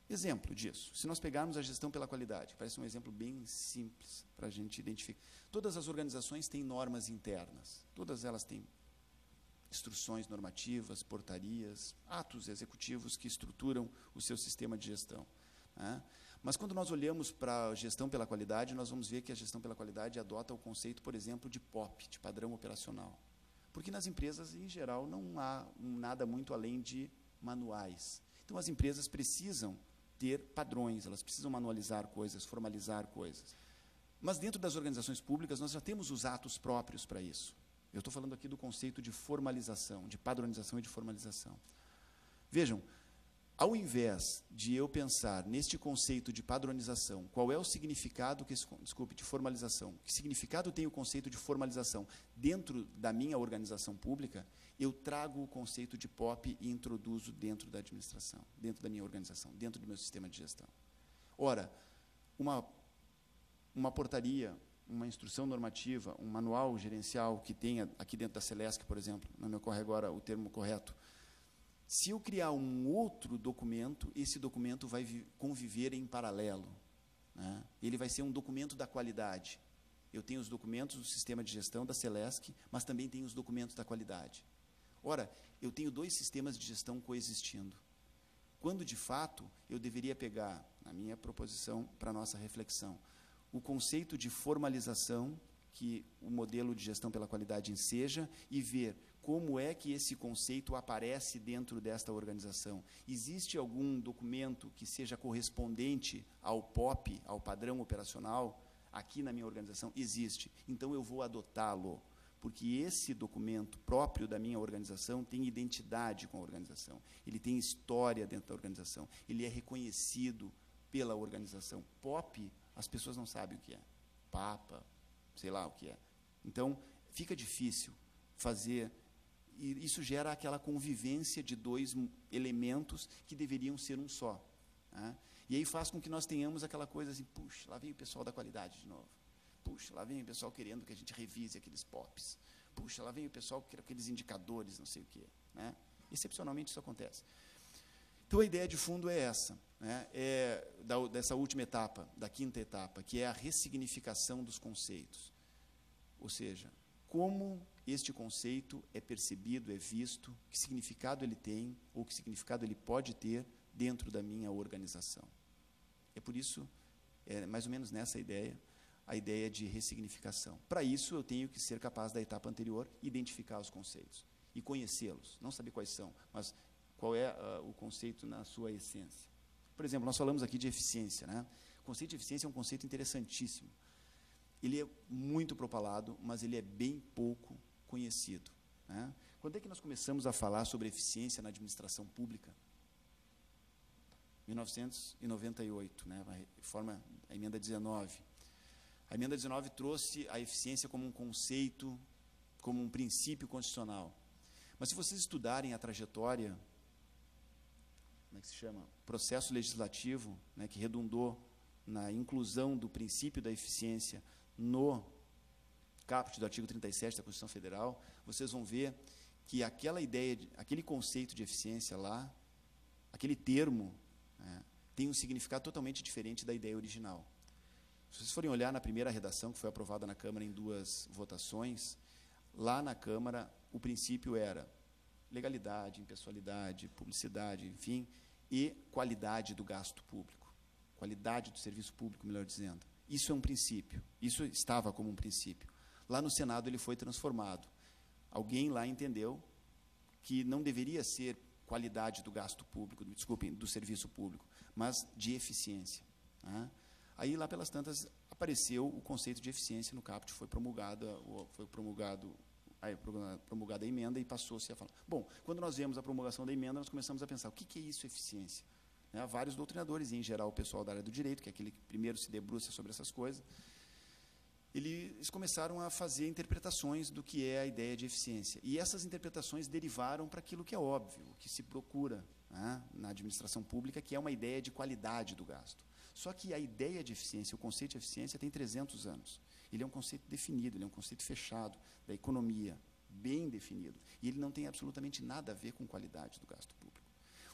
Exemplo disso, se nós pegarmos a gestão pela qualidade, parece um exemplo bem simples para a gente identificar. Todas as organizações têm normas internas, todas elas têm instruções normativas, portarias, atos executivos que estruturam o seu sistema de gestão, né? Mas quando nós olhamos para a gestão pela qualidade, nós vamos ver que a gestão pela qualidade adota o conceito, por exemplo, de POP, de padrão operacional. Porque nas empresas, em geral, não há nada muito além de manuais. Então, as empresas precisam ter padrões, elas precisam manualizar coisas, formalizar coisas. Mas, dentro das organizações públicas, nós já temos os atos próprios para isso. Eu estou falando aqui do conceito de formalização, de padronização e de formalização. Vejam, ao invés de eu pensar neste conceito de padronização, qual é o significado de formalização, que significado tem o conceito de formalização dentro da minha organização pública, eu trago o conceito de POP e introduzo dentro da administração, dentro da minha organização, dentro do meu sistema de gestão. Ora, uma portaria, uma instrução normativa, um manual gerencial que tenha aqui dentro da Celesc, por exemplo, não me ocorre agora o termo correto, se eu criar um outro documento, esse documento vai conviver em paralelo, né? Ele vai ser um documento da qualidade. Eu tenho os documentos do sistema de gestão da Celesc, mas também tenho os documentos da qualidade. Ora, eu tenho dois sistemas de gestão coexistindo. Quando, de fato, eu deveria pegar, na minha proposição para a nossa reflexão, o conceito de formalização que o modelo de gestão pela qualidade enseja e ver como é que esse conceito aparece dentro desta organização. Existe algum documento que seja correspondente ao POP, ao padrão operacional, aqui na minha organização? Existe. Então, eu vou adotá-lo, porque esse documento próprio da minha organização tem identidade com a organização, ele tem história dentro da organização, ele é reconhecido pela organização. POP, as pessoas não sabem o que é. Papa, sei lá o que é. Então, fica difícil fazer, e isso gera aquela convivência de dois elementos que deveriam ser um só, né? E aí faz com que nós tenhamos aquela coisa assim, puxa, lá vem o pessoal da qualidade de novo. Puxa, lá vem o pessoal querendo que a gente revise aqueles POPs. Puxa, lá vem o pessoal que quer aqueles indicadores, não sei o quê, né? Excepcionalmente isso acontece. Então, a ideia de fundo é essa, né? Dessa última etapa, da quinta etapa, que é a ressignificação dos conceitos. Ou seja, como este conceito é percebido, é visto, que significado ele tem, ou que significado ele pode ter dentro da minha organização. É por isso, mais ou menos nessa ideia, a ideia de ressignificação. Para isso, eu tenho que ser capaz da etapa anterior, identificar os conceitos e conhecê-los, não saber quais são, mas qual é o conceito na sua essência. Por exemplo, nós falamos aqui de eficiência, né? O conceito de eficiência é um conceito interessantíssimo. Ele é muito propalado, mas ele é bem pouco conhecido, né? Quando é que nós começamos a falar sobre eficiência na administração pública? 1998, né? A emenda 19. A emenda 19 trouxe a eficiência como um conceito, como um princípio constitucional. Mas se vocês estudarem a trajetória, como é que se chama? Processo legislativo, né, que redundou na inclusão do princípio da eficiência no caput do artigo 37 da Constituição Federal, vocês vão ver que aquela ideia, aquele conceito de eficiência lá, aquele termo, né, tem um significado totalmente diferente da ideia original. Se vocês forem olhar na primeira redação, que foi aprovada na Câmara em 2 votações, lá na Câmara o princípio era legalidade, impessoalidade, publicidade, enfim, e qualidade do gasto público, qualidade do serviço público, melhor dizendo. Isso é um princípio, isso estava como um princípio. Lá no Senado ele foi transformado. Alguém lá entendeu que não deveria ser qualidade do gasto público, desculpem, do serviço público, mas de eficiência, né? Aí, lá pelas tantas, apareceu o conceito de eficiência no caput, foi promulgada a emenda e passou-se a falar. Bom, quando nós vemos a promulgação da emenda, nós começamos a pensar, o que é isso, eficiência? Né, vários doutrinadores, e em geral o pessoal da área do direito, que é aquele que primeiro se debruça sobre essas coisas, eles começaram a fazer interpretações do que é a ideia de eficiência. E essas interpretações derivaram para aquilo que é óbvio, o que se procura, né, na administração pública, que é uma ideia de qualidade do gasto. Só que a ideia de eficiência, o conceito de eficiência tem 300 anos. Ele é um conceito definido, ele é um conceito fechado, da economia, bem definido. E ele não tem absolutamente nada a ver com qualidade do gasto público.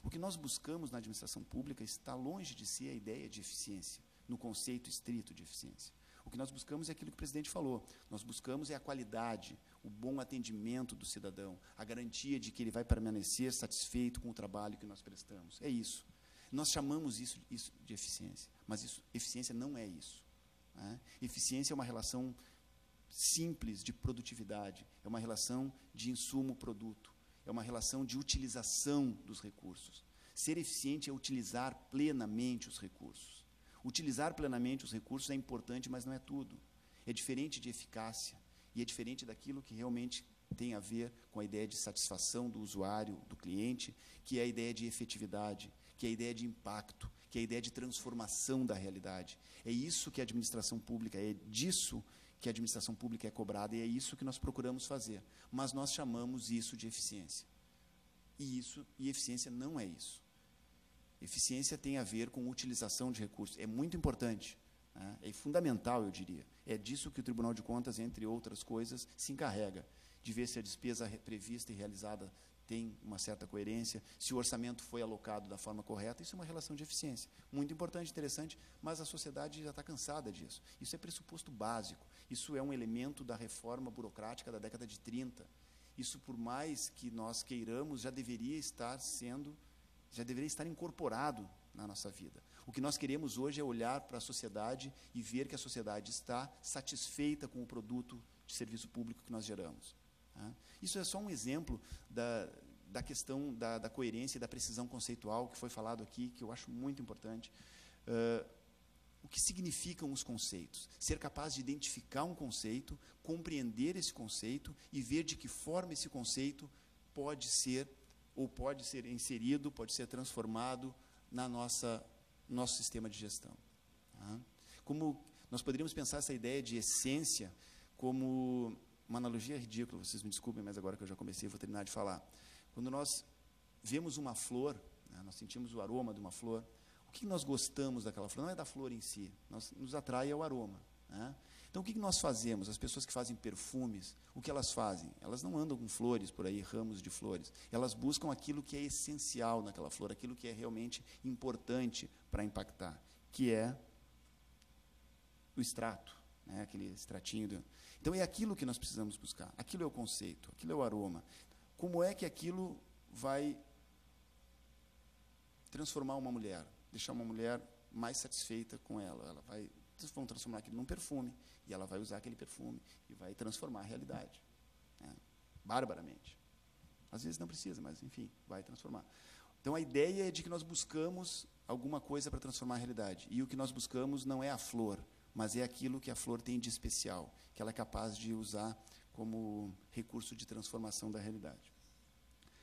O que nós buscamos na administração pública está longe de ser a ideia de eficiência, no conceito estrito de eficiência. O que nós buscamos é aquilo que o presidente falou. Nós buscamos é a qualidade, o bom atendimento do cidadão, a garantia de que ele vai permanecer satisfeito com o trabalho que nós prestamos. É isso. Nós chamamos isso de eficiência, mas eficiência não é isso. Né? Eficiência é uma relação simples de produtividade, é uma relação de insumo-produto, é uma relação de utilização dos recursos. Ser eficiente é utilizar plenamente os recursos. Utilizar plenamente os recursos é importante, mas não é tudo. É diferente de eficácia e é diferente daquilo que realmente tem a ver com a ideia de satisfação do usuário, do cliente, que é a ideia de efetividade, que é a ideia de impacto, que é a ideia de transformação da realidade. É isso que a administração pública, é disso que a administração pública é cobrada, e é isso que nós procuramos fazer. Mas nós chamamos isso de eficiência. E eficiência não é isso. Eficiência tem a ver com utilização de recursos. É muito importante, né? É fundamental, eu diria. É disso que o Tribunal de Contas, entre outras coisas, se encarrega, de ver se a despesa prevista e realizada tem uma certa coerência, se o orçamento foi alocado da forma correta. Isso é uma relação de eficiência. Muito importante, interessante, mas a sociedade já está cansada disso. Isso é pressuposto básico. Isso é um elemento da reforma burocrática da década de 30. Isso, por mais que nós queiramos, já deveria estar incorporado na nossa vida. O que nós queremos hoje é olhar para a sociedade e ver que a sociedade está satisfeita com o produto de serviço público que nós geramos. Tá? Isso é só um exemplo da questão da coerência e da precisão conceitual que foi falado aqui, que eu acho muito importante. O que significam os conceitos? Ser capaz de identificar um conceito, compreender esse conceito e ver de que forma esse conceito pode ser inserido, pode ser transformado no nosso sistema de gestão. Tá? Como nós poderíamos pensar essa ideia de essência como uma analogia ridícula, vocês me desculpem, mas agora que eu já comecei, vou terminar de falar. Quando nós vemos uma flor, né, nós sentimos o aroma de uma flor, o que nós gostamos daquela flor? Não é da flor em si, nos atrai é o aroma. Né? Então, o que nós fazemos? As pessoas que fazem perfumes, o que elas fazem? Elas não andam com flores por aí, ramos de flores. Elas buscam aquilo que é essencial naquela flor, aquilo que é realmente importante para impactar, que é o extrato, né? Aquele extratinho. Então, é aquilo que nós precisamos buscar. Aquilo é o conceito, aquilo é o aroma. Como é que aquilo vai transformar uma mulher, deixar uma mulher mais satisfeita com ela? Ela vai... vão transformar aquilo num perfume, e ela vai usar aquele perfume e vai transformar a realidade, né? Barbaramente. Às vezes não precisa, mas, enfim, vai transformar. Então, a ideia é de que nós buscamos alguma coisa para transformar a realidade, e o que nós buscamos não é a flor, mas é aquilo que a flor tem de especial, que ela é capaz de usar como recurso de transformação da realidade.